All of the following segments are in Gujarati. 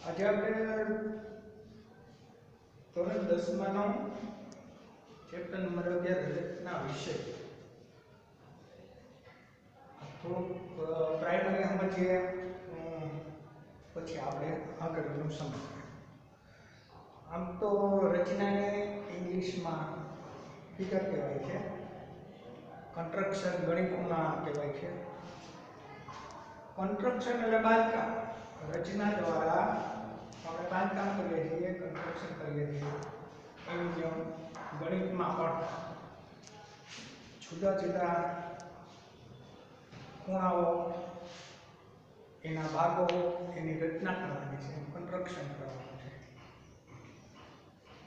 આજે આપણે ધોરણ 10 નો ચેપ્ટર નંબર 11 રચના વિષય થોડુંક પ્રાઇમરી સમજીએ, પછી આપણે આગળનું સમજીએ. આમ તો રચનાને ઇંગ્લિશમાં ફિગર કહેવાય છે, કન્સ્ટ્રક્શન ગણિતમાં કહેવાય છે. કન્સ્ટ્રક્શન એટલે બાંધકામ. રચના દ્વારા આપણે બાંધકામ કરીએ છીએ, કન્સ્ટ્રક્શન કરીએ છીએ. એમ જેમ ગણિતમાં પણ જુદા જુદા ખૂણાઓ, એના ભાગો, એની રચના કરવાની છે, કન્સ્ટ્રક્શન કરવાનું છે.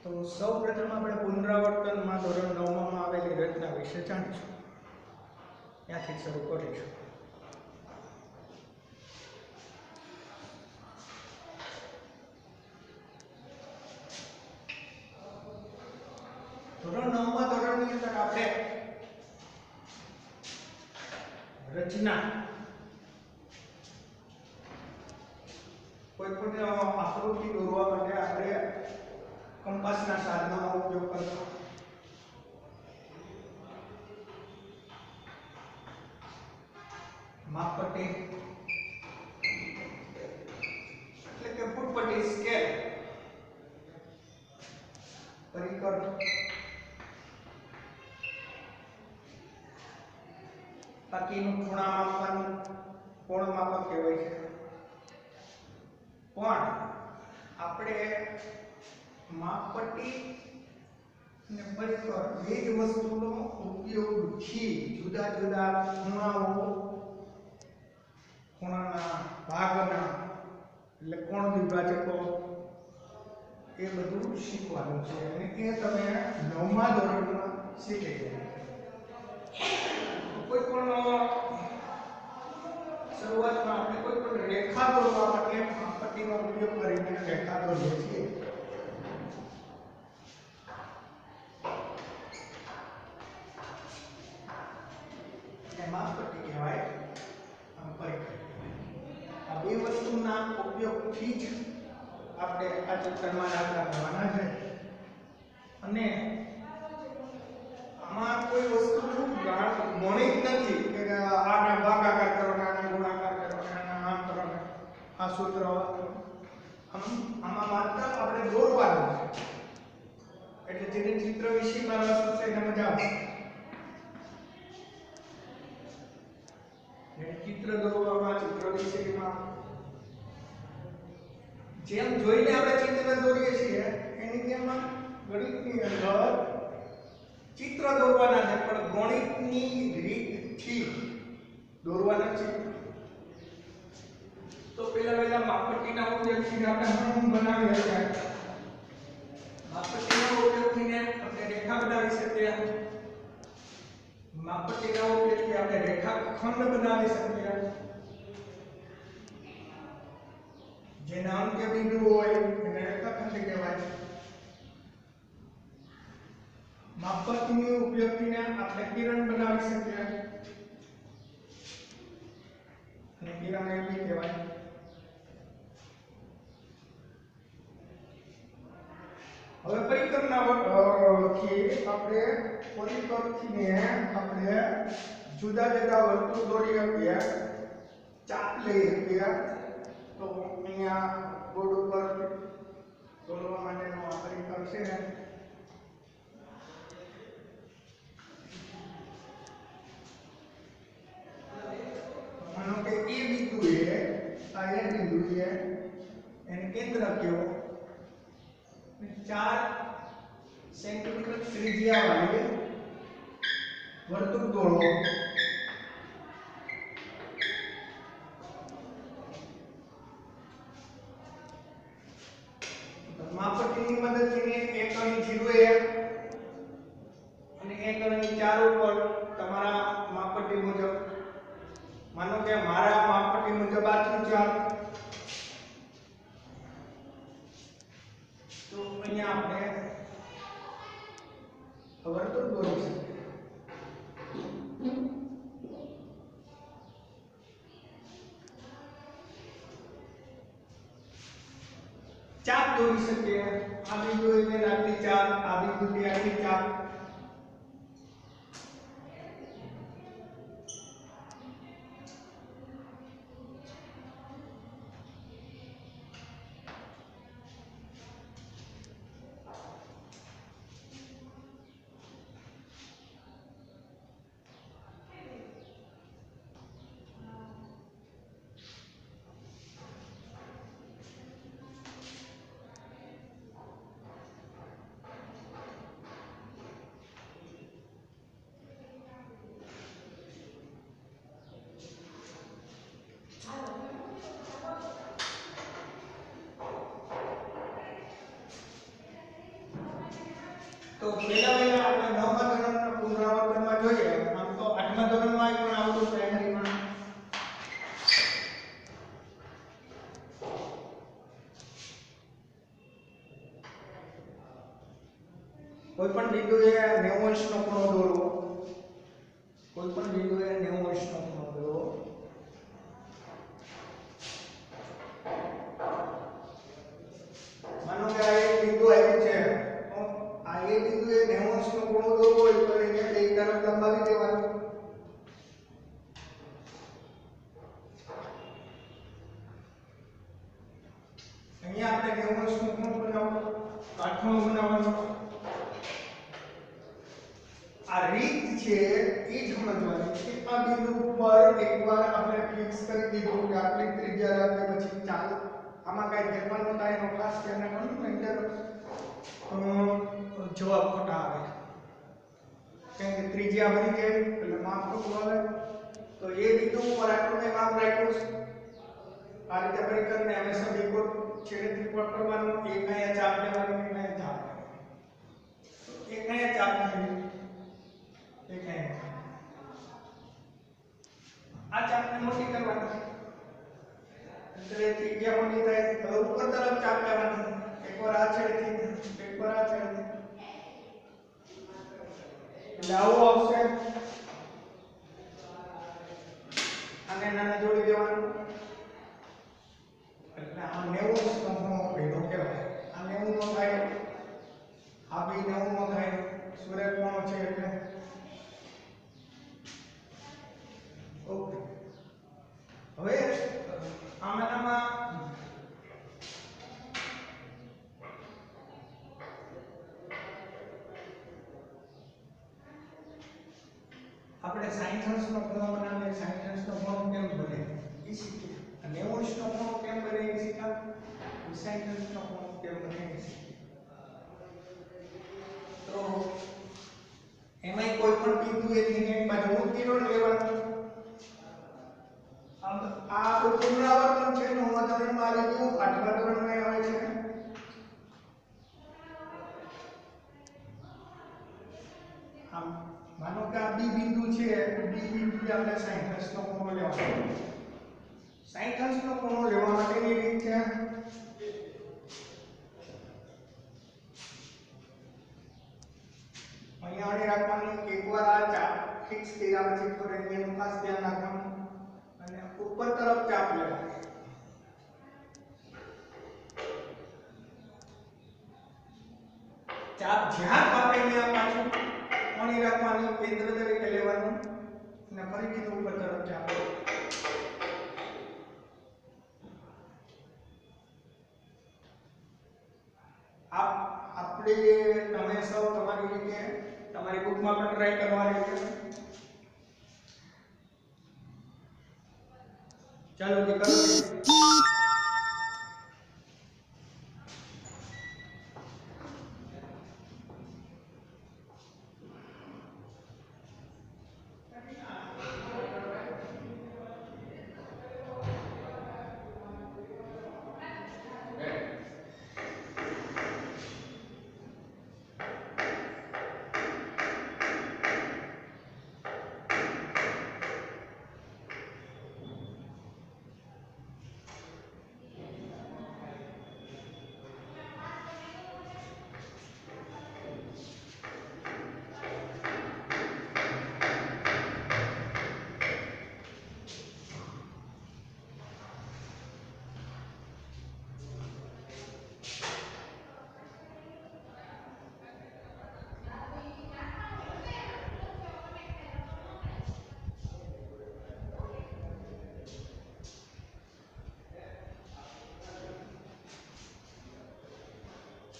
તો સૌ પ્રથમ આપણે પુનરાવર્તનમાં ધોરણ 9 માં આવેલી રચના વિશે જાણીશું. ત્યાંથી શરૂ કરીશું. ધોરણ 9 માં ધોરણની અંદર આપણે રચના કોઈ પણ આકૃતિ દોરવા માટે આપણે કંપાસના સાધનોનો ઉપયોગ કરતા. માપપટ્ટી એટલે કે ફૂટપટ્ટી, સ્કેલ, પરિકર, બાકીનું ખૂણા માપવાનું કોણ માપક કહેવાય છે. પણ આપણે માપપટ્ટી અને પરિકર બે જ વસ્તુનો ઉપયોગથી જુદા જુદા ખૂણાઓ, ખૂણાના ભાગના એટલે કોણ વિભાજકો એ બધું શીખવાનું છે, અને એ તમે 9મા ધોરણમાં શીખી ગયા. કોઈ પણ શરૂઆતમાં આપણે કોઈ પણ રેખા દોરવા માટે માપપટ્ટીનો ઉપયોગ કરીને રેખા દોરીએ છીએ. માપપટ્ટી કહેવાય, પરિકર. આ બે વસ્તુના ઉપયોગથી જ આપણે આ ચિત્રમાં દાખલા કરવાના છે. અને આમાં કોઈ વસ્તુ ગણિત નથી કે આને ભાગાકાર કરો, આને ગુણાકાર કરો, આને આમ કરો, આ સૂત્ર. આમાં માત્ર આપણે દોરવાનું છે. એટલે જેને ચિત્ર વિષયમાં રસ હશે એને મજા આવશે. ચિત્ર દોરવામાં, ચિત્ર વિષયમાં જેમ જોઈને આપણે ચિત્ર દોરીએ છીએ એની જેમ ગણિતની અંદર ચિત્ર દોરવાના છે, પણ ગણિતની રીતથી દોરવાના છે. તો પહેલા માપપટ્ટીના ઉપયોગથી આપણે શું બનાવી શકીએ? માપપટ્ટીના ઉપયોગથી આપણે રેખા બનાવી શકીએ. માપપટ્ટીના ઉપયોગથી આપણે રેખાખંડ બનાવી શકીએ. જેના અંત્ય બિંદુ હોય એને રેખાખંડ કહેવાય. માપપટ્ટીનો ઉપયોગથી આપણે કિરણ બનાવી શકીએ, અને કિરણ એ બી કહેવાય. હવે પરિકરના થી આપણે જુદા જુદા વર્તુળ દોરી શકીએ, ચાપ લઈ શકીએ. તો અહીંયા બોર્ડ ઉપર દોરવા માટેનો આ પરિકર છે. માનો કે એ બિંદુએ આ એ બિંદુએ એને કેન્દ્ર કયો, 4 સેન્ટીમીટર ત્રિજ્યા વાળી વર્તુળ દોરો. માપપટ્ટીની મદદથી એક અહીં 0 અને એક અહીં 4 ઉપર તમારા માપપટ્ટી મુજબ, માનો કે મારા માપપટ્ટી મુજબ આ 4, તો અહીંયા આપણે વર્તુળ દોરી શકીએ. દોરી શકીએ આ બિંદુએ મેં આટલી ચાપ આ બિંદુથી આટલી ચાપ તો પહેલા આપણે 9મા ધોરણના પુનરાવર્તનમાં જોઈએ આમ તો 8મા ધોરણમાં પણ આવતું પ્રાઇમરીમાં કોઈ પણ બિંદુએ 90 અંશનો ખૂણો દોરવો કોઈ પણ બિંદુએ 90 અંશનો ખૂણો દોરવો માનો કે આ એક બિંદુ આવ્યું છે આ એ બિંદુએ 90 અંશનો ખૂણો દોરવો હોય તો એને એક તરફ લંબાવી દેવાનું અહીંયા આપણે 90 અંશનો ખૂણો બનાવવાનો કાટખૂણો બનાવવાનો આ રીત છે એ સમજવાની કે આ બિંદુ પર એકવાર આપણે ફિક્સ કરી દીધું કે આટલી ત્રિજ્યા રાખે પછી ચાલ આમાં કઈ ફેરફાર ન થાય એનો ખાસ ધ્યાન રાખવાનું નહીંતર જવાબ ખોટા આવે કેમ કે ત્રિજ્યા વધી જાય એટલે માપ ખોટું આવે તો એ બિંદુ પર આપણે માપ રાખ્યું છે આ રીતે પરિકરને હંમેશા બિંદુ છેડે ત્રિકોણ કરવાનું એક અહીંયા ચાપ લેવાનું એક અહીંયા ચાપ એક અહીંયા ચાપ લેવાનું એક અહીંયા આ ચાપને મોટી કરવાની એટલે ત્રિજ્યા મોટી થાય તો ઉપર તરફ ચાપ લેવાની એકવાર આ છેડેથી એકવાર આ છેડેથી એટલે આવું આવશે આને નાના જોડી દેવાનું એટલે આ 90 અંશનો ખૂણો ભેગો કહેવાય આ 90 નો થાય આ બી 90 નો થાય સૂર્યકોણ છે એટલે ઓકે હવે આમાંનામાં આપણે 60 અંશનો ખૂણો બનાવીએ 60 અંશનો ખૂણો કેમ બને એ શીખીએ 90 અંશનો ખૂણો કેમ બને એ શીખ્યા 60 અંશનો ખૂણો કેમ બને એ શીખીએ તો એમાંય કોઈ પણ બિંદુ એની એક બાજુ મૂકી ન લેવાનું આ પુનરાવર્તન છે 9મા ધોરણમાં આવી ગયું 8મા ધોરણમાં આવે છે આમ માનો કે આ બી બિંદુ છે બી બિંદુએ આપણે 60 અંશનો ખૂણો લેવાનો 60 અંશનો ખૂણો લેવા માટેની રીત છે અહીંયા આને રાખવાની એકવાર આ ચાપ ફિક્સ કર્યા પછી ફરે એનું ખાસ ધ્યાન રાખવાનું અને ઉપર તરફ ચાપ લેવાની ચાપ જ્યાં કાપે ત્યાં પાછું કોણી રાખવાની કેન્દ્ર તરીકે લેવાનું અને ફરીથી ઉપર તરફ ચાપ આપણે તમે સૌ તમારી રીતે તમારી બુકમાં પણ ટ્રાય કરવાની છે ચાલો જે કરો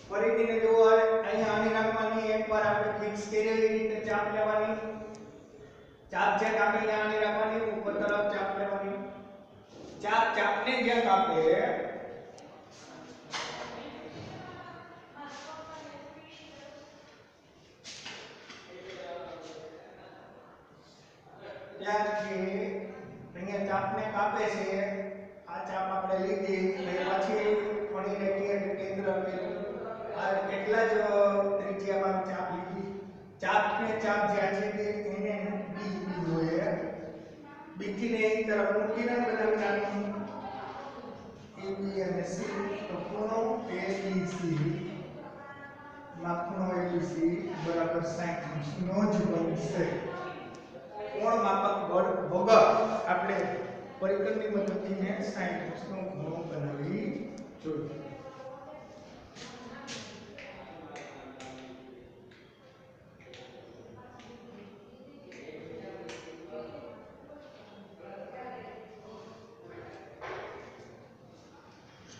ફરીથી જો અહીંયા આની રાખવાની, એકવાર આપણે ફિક્સ કરેલી રીતે ચાપ લેવાની, ચાપ જે કાપે ત્યાં આની રાખવાની, ઉપર તરફ ચાપ લેવાની, ચાપને જ્યાં કાપે ત્યારથી અહીંયા ચાપને કાપે છે, આ ચાપ આપણે લીધી પછી ફળીને કેન્દ્ર આપેલું, આ એટલા જ ત્રિજ્યામાં ચાપ લીધી, ચાપને ચાપ જ્યાં છે તે એને બીજ હોય, બીજીને એક તરફ મૂકીને બનાવી નાખવાનું A B અને C, તો ખૂણો ABC માં ખૂણો ABC બરાબર 60 નો જ બનશે. કોણ માપક બળ વગર આપણે પરિકરની મદદથી 60 નો ખૂણો બનાવી જોઈએ.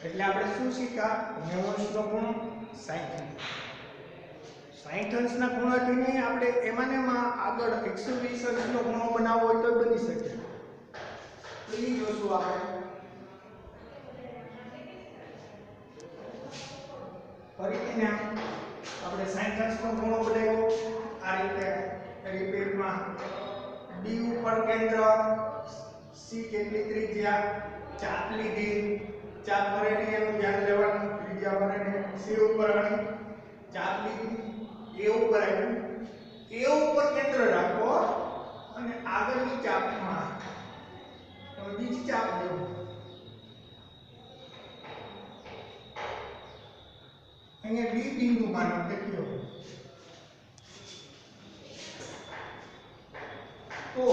એટલે આપણે શું શીખ્યા? 90 નો ખૂણો 60 અંશના ખૂણાથી નહીં, આપણે એમાં ને એમાં આગળ 120 અંશનો ખૂણો બનાવવો હોય તો બની શકે. તો એ જોશું આપણે. ફરીથી આપણે 60 અંશનો ખૂણો બનાવ્યો આ રીતે રિપીટમાં. D ઉપર કેન્દ્ર, C કેટલી ત્રિજ્યા, ચાપ લીધી, ચાપ ભરેલી એનું ધ્યાન લેવાનું, ત્રિજ્યા ભરેલી, C ઉપર આની ચાપ લીધી, A ઉપર આવ્યું, A ઉપર કેન્દ્ર રાખો અને આગળની ચાપમાં તમે બીજી ચાપ લેવો, અહીંયા D બિંદુ માનો કેટલો, તો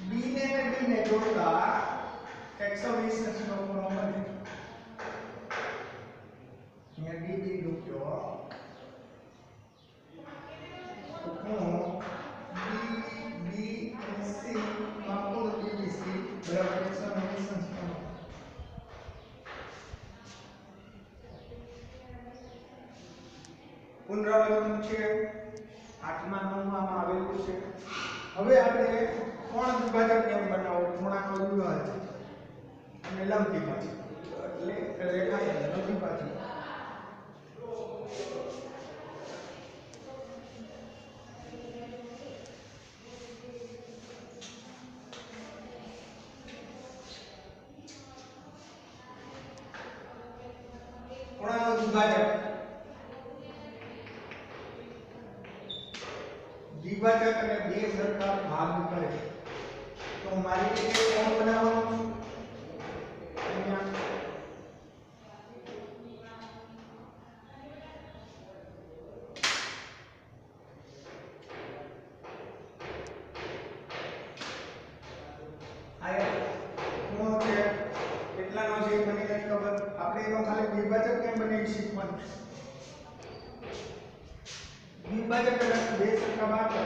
B ને D ને જોડતા 120 અંશનો ખૂણો બને. અહીંયા D બિંદુ કયો ખૂણો BBC માં ખૂણો BBC બરાબર 120 અંશ ખૂણો. પુનરાવર્તન છે 8મા 9માં આવેલું છે. હવે આપણે કોણ દ્વિભાજક કેમ બનાવો? ખૂણાનો દ્વિભાજક અને લંબ દ્વિભાજક, એટલે રેખા કેન્દ્ર દ્વિભાજક. ખૂણાનો દ્વિભાજક અને બે સરખા ભાગ કરે તો મારી રીતે કોણ બનાવવાનું? ખૂણો છે કેટલાનો છે મને નથી ખબર, આપણે એનો ખાલી દ્વિભાજક કેમ બનાવી શીખવાનું. દ્વિભાજક એટલે બે સરખા ભાગ કરે.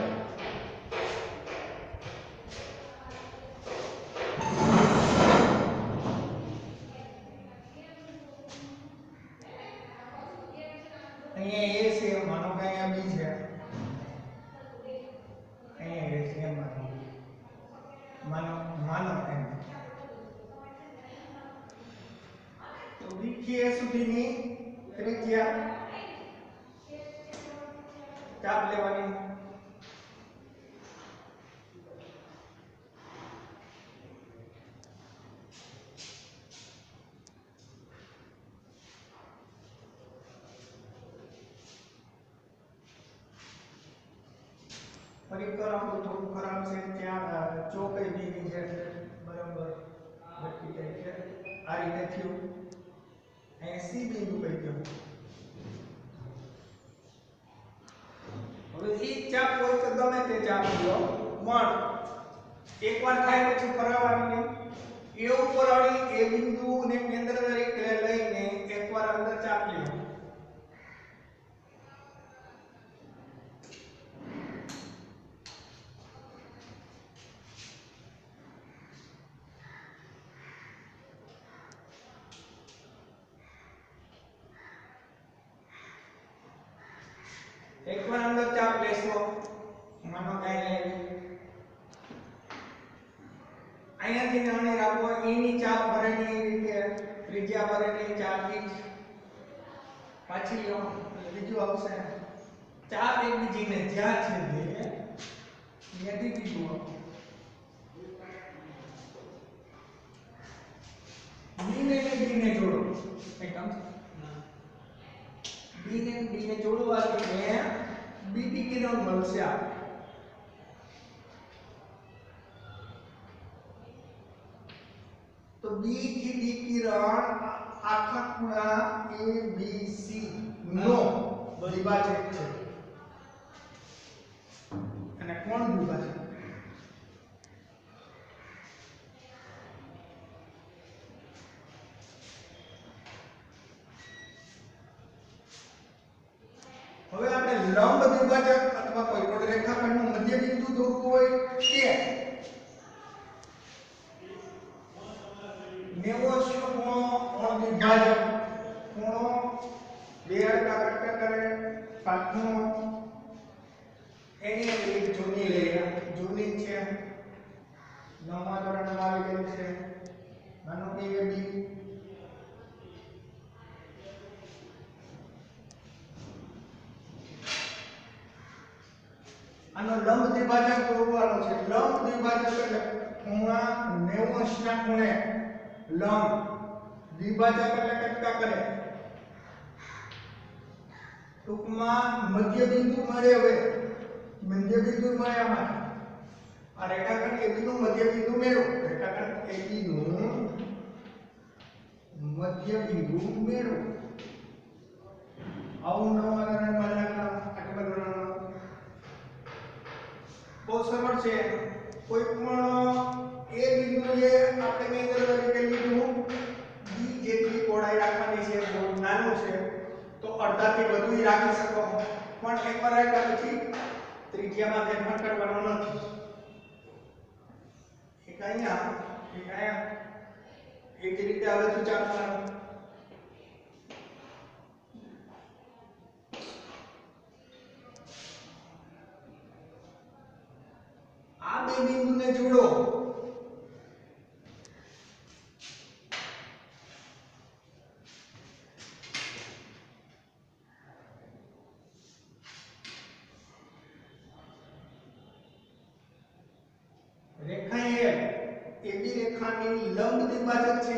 અહીંયા A છે માનો કે અહીંયા B છે, અહીંયા A છે માનો એમ. તો B થી A સુધીની ત્રિજ્યા ચાપ લેવાની. પરિકર આપણું થોડું ખરાબ છે, ત્યાં ચોકઈ ભીની છે બરાબર ઘટી જાય છે. આ રીતે થયું. અહીં C બિંદુ કહી દો. હવે એ ચાપ હોય તો ગમે તે ચાપ લો, પણ એકવાર થાય પછી ફરાવવાની નહીં. એ ઉપર અડી એ બિંદુને કેન્દ્ર તરીકે લઈને એકવાર અંદર ચાપ લ્યો. એકવાર અંદર ચાપ લેશો માનો કાઈ અહીંયાથી નાની રાખો એની ચાપ ભરેલી રીતે ત્રિજ્યા ભરેલી ચાપી પાછી લો બીજું આવશે ચાપ એકબીજીને જ્યાં છે ત્યાંથી બીજું આવશે બીને જોડો કઈ કામ બીને જોડવાથી બીટી કિરણ મળશે આ तो B की D किरण आखा खूणा ABC नो विभाजक છે અને કોણ વિભાજક હવે આપણે લંબ દ્વિભાજક અથવા કોઈ પણ રેખાખંડનું મધ્ય બિંદુ દોરવું હોય કે 90 ખૂણો કોણ દ્વિભાજક ખૂણો બે હરકા કટકા કરે કાટખૂણો એની એક જૂની લઈએ જૂની છે નવમા ધોરણમાં આવી ગયું છે માનો કે એ બી આનો લંબ દ્વિભાજક દોરવાનો છે લંબ દ્વિભાજક એટલે ખૂણા 90 ના ખૂણે લંબ દ્વિભાજક એટલે કટકા કરે ટૂંકમાં મધ્ય બિંદુ મળે હવે મધ્ય બિંદુ મળ્યામાં આ રેખાખંડ AB નું મધ્ય બિંદુ મેળવો રેખાખંડ AB નું મધ્ય બિંદુ મેળવો આવું નવા ધોરણમાં લખવા આટલા ધોરણમાં બહુ સરળ છે કોઈ પણ એ બિંદુએ આપણે કઈ તરીકે લીધું બી જેટલી પહોળાઈ રાખવાની છે બહુ નાનું છે તો અડધાથી વધુ રાખી શકો પણ એકવાર રાખ્યા પછી ત્રિજ્યામાં ફેરફાર કરવાનો નથી એક અહીંયા એક રીતે આવે છે ચાપવાનું આ બે બિંદુને જોડો રેખા AB રેખાની લંબ દ્વિભાજક છે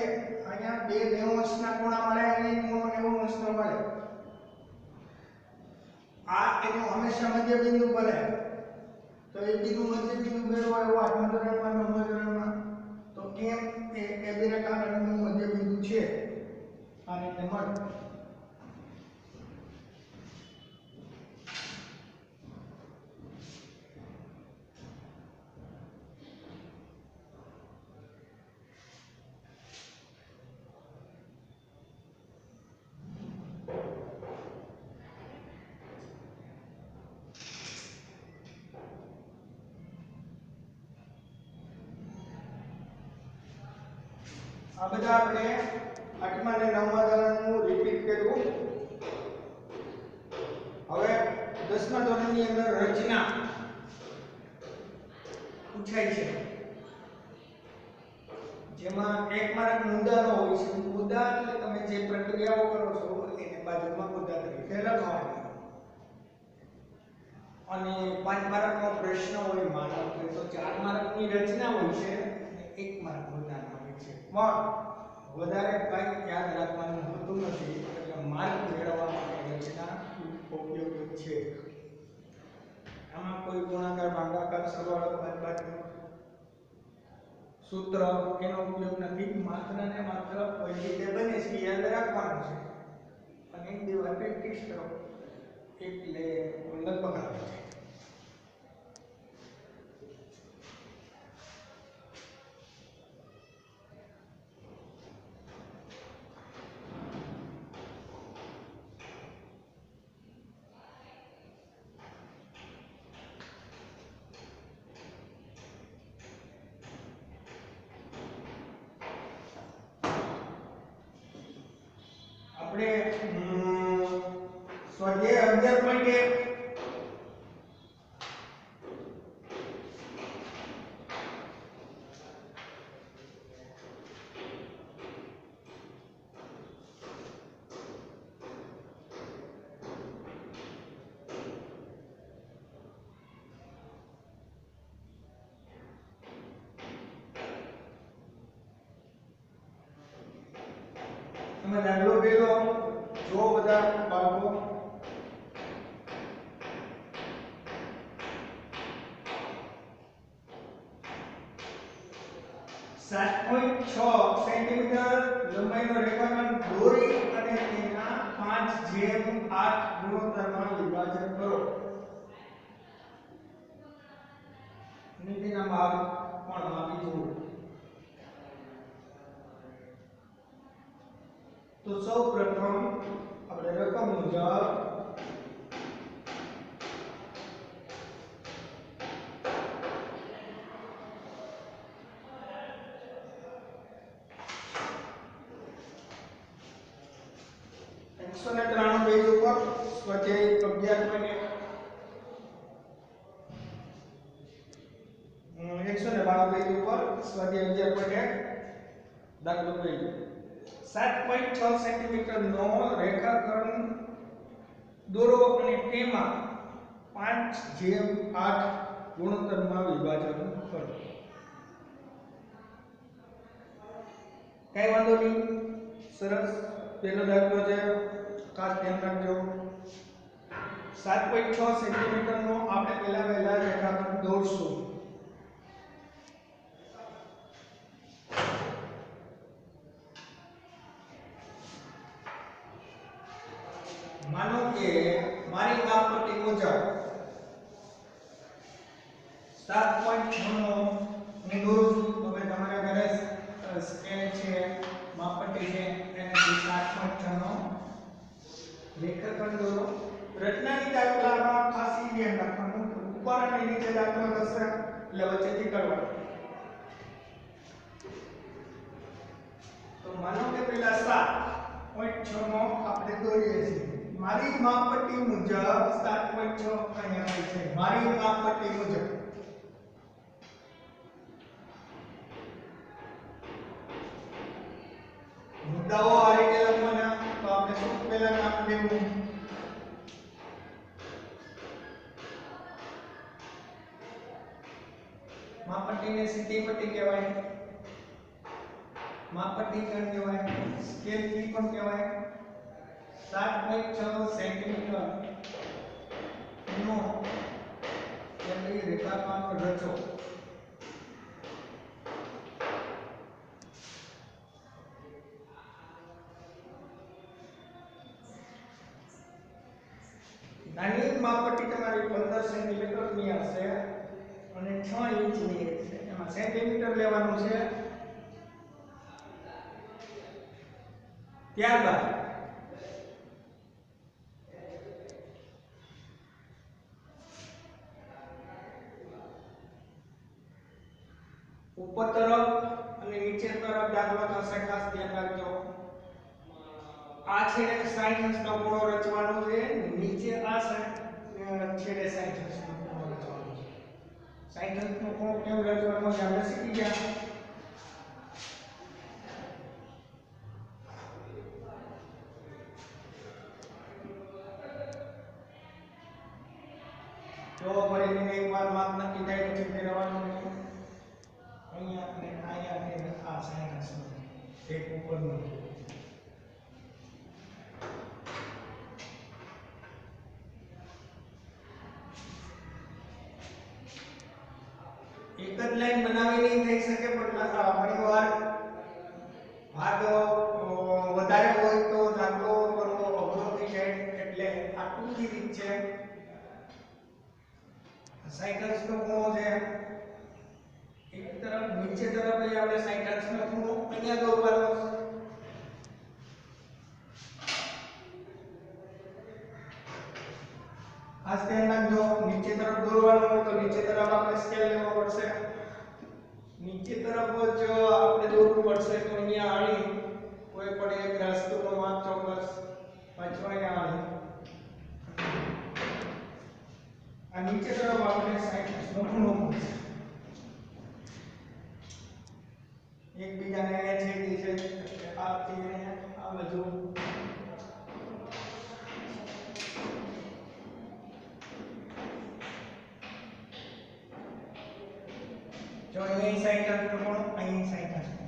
અહીંયા બે 90 ના ખૂણા મળે અને ખૂણો 90 નો મળે આ એનો હંમેશા મધ્ય બિંદુ બને તો AB નું મધ્ય બિંદુ મેળવો એવો 8મા ધોરણમાં 9મા ધોરણમાં તો કેમ એ AB રેખાખંડનું મધ્ય બિંદુ છે આ રીતે મળે આ બધા આપણે 8મા અને 9મા ધોરણનું રિપીટ કર્યું હવે 10મા ધોરણની અંદર રચના પૂછાય છે જેમાં એક માર્ક મુદ્દાનો હોય છે મુદ્દા એટલે તમે જે પ્રક્રિયાઓ કરો છો એને બાજુમાં મુદ્દા તરીકે લખવાનો અને 5 માર્કનો પ્રશ્ન હોય માનો કે તો 4 માર્કની રચના હોય છે અને 1 માર્ક મુદ્દાનો હોય છે પણ વધારે કંઈ યાદ રાખવાનું હોતું નથી એટલે માર્ક મેળવવા માટે રચના ઉપયોગી છે આમાં કોઈ ગુણાકાર ભાગાકાર સરવાળો બાદબાકી સૂત્ર એનો ઉપયોગ નથી માત્ર ને માત્ર કોઈ રીતે બને છે યાદ રાખવાનું છે અને એક બે વાર પ્રેક્ટિસ કરો એટલે લગભગ આવે છે આપણે સ્વાધ્યાય 11.1 એમાં દાખલો પહેલો જો બધા બાળકો 7.6 સેન્ટીમીટર લંબાઈનો રેખાખંડ દોરી અને તેના 5/8 ગુણોત્તરમાં વિભાજન કરો. નીચેના ભાગ પણ આપી જુઓ. તો સૌપ્રથમ આપણે રકમ મુજબ પેજ ઉપર સ્વાધ્યાય 11.192 પેજ ઉપર સ્વાધ્યાય 11.1 દાખલો પહેલો 7.6 સેન્ટીમીટર નો રેખાખંડ દોરો અને તેમાં 5/8 ગુણોત્તરમાં વિભાજન કરો. કઈ વાંધો નહીં, સરસ. પહેલો દાખલો છે, ખાસ ધ્યાન રાખજો. 7.6 સેન્ટીમીટર નો આપણે પહેલા રેખાખંડ દોરશું. માનો કે મારી માપપટ્ટી મુજબ 7.6 નો હું દોરું છું. તમે તમારા ઘરે સ્કેલ છે, માપપટ્ટી છે, એનાથી 7.6 નો રેખાખંડ દોરો. રચનાની દાખલામાં ખાસ ધ્યાન રાખવાનું, ઉપર અને નીચે દાખલો થશે એટલે વચ્ચેથી કરવાનું. તો માનો કે પેલા 7.6 નો આપણે દોરીએ છીએ. મારી માપપટ્ટી મુજબ 7.6 અહીંયા આવી છે. મારી માપપટ્ટી મુજબ મુદ્દાઓ આ રીતે લખવાના. તો આપણે સૌથી પહેલા નામ લેવું. માપપટ્ટીને સીધી પટ્ટી કહેવાય, માપપટ્ટી પણ કહેવાય, સ્કેલ કી પણ કહેવાય. 7.6 સેન્ટીમીટર નો કેન્દ્રીય રેખાખંડ રચો. નાની માપપટ્ટી તમારી 15 સેન્ટીમીટર ની હશે અને 6 ઇંચ ની છે. એમાં સેન્ટીમીટર લેવાનું છે. ત્યારબાદ ઉપર તરફ અને નીચે તરફ દાખલો થશે, ખાસ ધ્યાન રાખજો. આ છેડે 60 અંશનો ખૂણો રચવાનો છે, નીચે આ છેડે 60 અંશનો ખૂણો રચવાનો છે. 60 અંશનો ખૂણો કેમ રચવાનો છે આપણે શીખી ગયા. જો ફરીને એકવાર માપ નક્કી થાય પછી ફેરવવાનું નહીં. અહીંયા અને અહીંયા અને આ 60 અંશનો એક ઉપરનો. એક જ લાઈન બનાવી નહીં થઈ શકે, પણ ઘણીવાર ભાગ વધારે હોય તો દાખલો કરવો અઘરો થઈ જાય. એટલે આ ટૂંકી રીત છે. 60 અંશનો ખૂણો છે, એક તરફ નીચે તરફ લઈ આપણે 60 અંશનો ખૂણો અહીંયા દોરવાનો છે. ખાસ ધ્યાન રાખજો, નીચે તરફ દોરવાનું હોય તો નીચે તરફ આપણે સ્કેલ લેવો પડશે. નીચે તરફ જ આપણે દોરવું પડશે. તો અહીંયા આડી કોઈ પણ એક રાસ્તોનો માપ ચોક્કસ, પાછો અહીંયા આડી. આ નીચે તરફ આપણે 60 અંશનો ખૂણો મળશે. એકબીજાને છેદી છે આ થી આ બાજુ. જો અહીં 60 અંશનો ખૂણો, અહીં 60 અંશનો.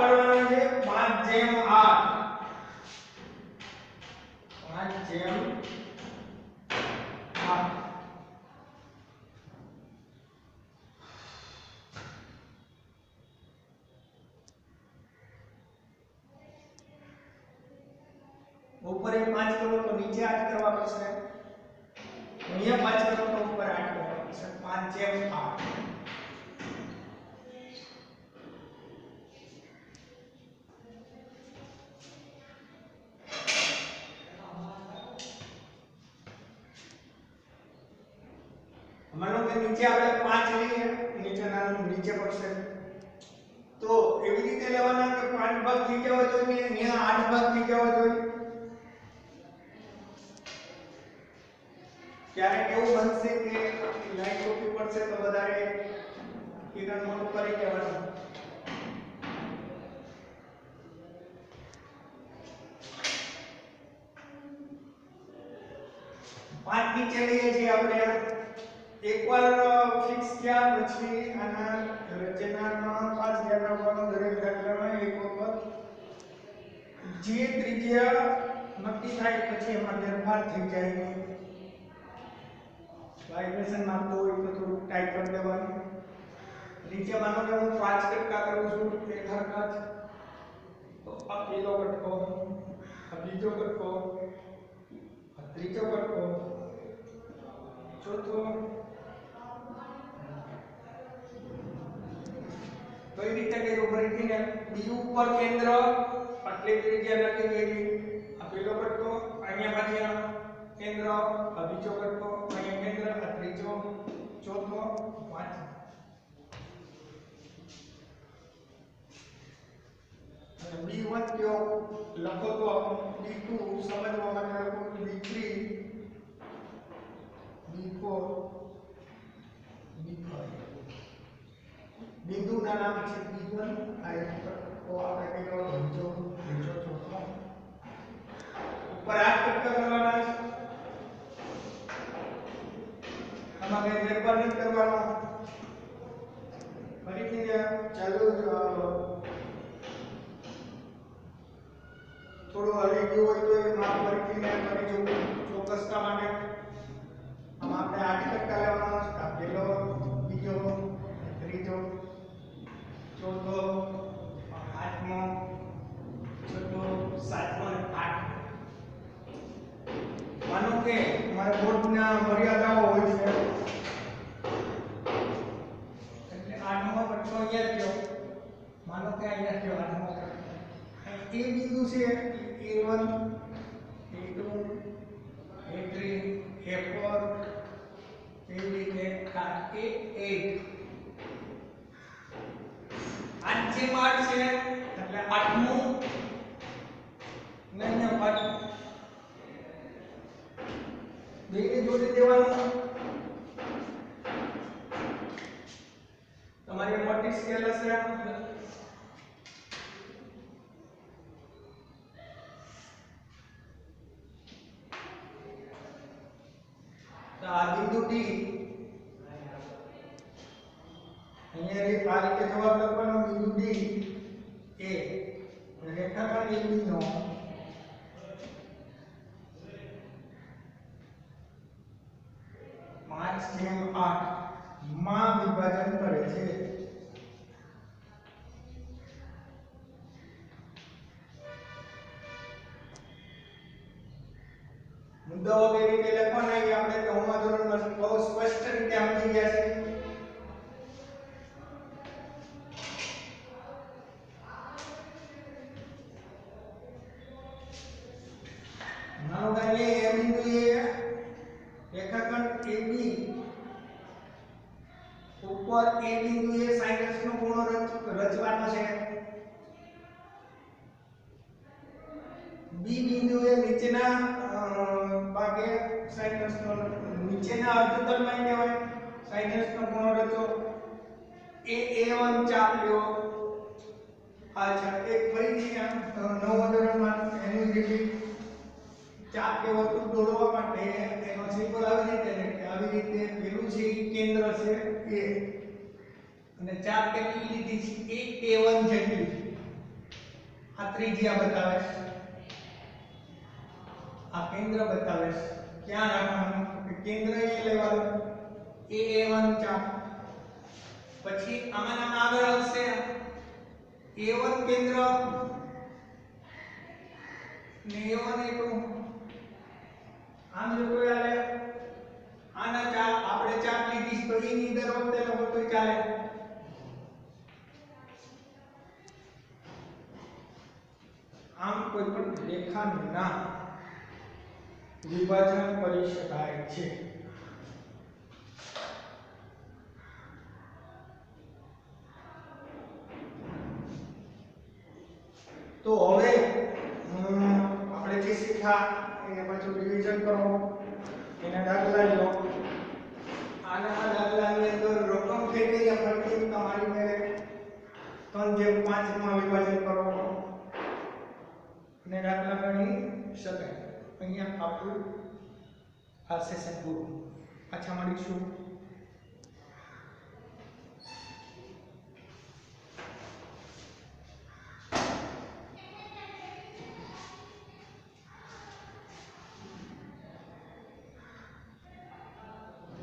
પાડવાનો છે 5/8. 5/8. ઉપર એ 5 કરો તો નીચે 8 કરવા પડશે. અહીંયા 5 કરો તો ઉપર 8 કરવા પડશે. 5/8. માનો કે નીચે આપણે 5 લઈએ, નીચેના નીચે પડશે. તો એવી રીતે લેવાના કે 5 ભાગ થઈ જવા જોઈએ, અહીંયા 8 ભાગ થઈ જવા જોઈએ. ક્યારેક એવું બનશે કે લાઈન ખોટી પડશે તો વધારે કિરણ મોટું કરી દેવાનું. પાંચ નીચે લઈએ છીએ આપણે. એકવાર ફિક્સ થયા પછી આના રચનામાં ખાસ ધ્યાન રાખવાનું, દરેક દાખલામાં એક વખત જે ત્રિજ્યા નક્કી થાય પછી એમાં ફેરફાર થઈ જાય નહીં. વાઇબ્રેશન માપતો હોય તો થોડું ટાઈટ કરી દેવાનું. નીચે માનો કે હું 5 કટકા કરું છું એક હરકત, તો આ પેલો કટકો, આ બીજો કટકો, આ ત્રીજો કટકો, ચોથો. કઈ રીતે કર્યું ફરીથી ને? બી ઉપર કેન્દ્ર આટલી ત્રિજ્યા નક્કી કરી, આ પેલો કટકો, અહીંયા પાછી કેન્દ્ર, આ બીજો કટકો, અહીંયા કેન્દ્ર, આ ત્રીજો, ચોથો, પાંચમો. અને B1 કયો લખો તો B2 સમજવા માટે લખો, B3, B4, B5. બિંદુના નામ છે B1, આ એક કટકો આપણે કયો બીજો, ત્રીજો, ચોથો. ઉપર 8 કટકા કરવાના છે. આમાં કઈ ફેરફાર નથી કરવાનો. ફરીથી ચાલુ થોડું હલી ગયું હોય તો એમાં ફરીથી કરી જોવું ચોક્કસતા માટે. આમાં આપણે 8 કટકા લેવાના છે. આ પહેલો, બીજો, ત્રીજો, ચોથો, પાંચમો, છઠ્ઠો, સાતમો અને 8. માનો કે મારે બોર્ડના મર્યાદાઓ હોય છે એટલે 8મો કટકો અહીંયા થયો. માનો કે અહીંયા થયો 8મો કટકો. એ બિંદુ છે A1, A2, A3, A4, એવી રીતે A8. 8/8 છે એટલે 8મું ને 5 બેને જોડી દેવાનું. તમારી મોટી સ્કેલ હશે તો આ બિંદુ D, અહીંયા આ રીતે જવાબ લખવાનો. બિંદુ D એ રેખાખંડ AB નો 5/8 માં વિભાજન કરે છે. મુદ્દાઓ કેવી રીતે લખવાના એ આપણે 9મા ધોરણમાં બહુ સ્પષ્ટ રીતે સમજી ગયા છે. માનો કે એ બિંદુએ રેખાખંડ AB ઉપર A બિંદુએ સાઇનસનો ખૂણો રચવાનો છે. B બિંદુએ નીચેના ભાગે સાઇનસનો નીચેના અર્ધતલમાં કહેવાય સાઇનસનો ખૂણો રચો. A1 ચાપ લ્યો. અચ્છા, એક ફરીથી 9મા ધોરણમાં એનું રિપીટ. ચાપ કે વર્તુળ દોરવા માટે એનો સિમ્બોલ આવી રીતે પેલું છે કેન્દ્ર છે A અને ચાપ કેટલી લીધી છે A1 જેટલી. આ ત્રિજ્યા બતાવે છે, આ કેન્દ્ર બતાવે છે. ક્યાં રાખવાનું કે કેન્દ્ર એ લેવાનું A1 ચાપ. પછી આમાં આગળ આવશે A1 કેન્દ્ર ને A1 A2 આમ જો કોઈ આલે આના ચાપ આપણે ચાપ લીધી તો એની દર વખતે લખો તો ચાલે. આમ કોઈ પણ રેખાના વિભાજન કરી શકાય છે. તો હવે આપણે જે શીખ્યા એને પાછું રિવિઝન કરો. એના દાખલા લો. આના દાખલાની અંદર રકમ ફેરવીને ફરીથી તમારી મેળે 3/5 માં વિભાજન કરો અને દાખલા ગણી શકાય. અહીંયા આપણું આ સેશન પૂરું. પાછા મળીશું.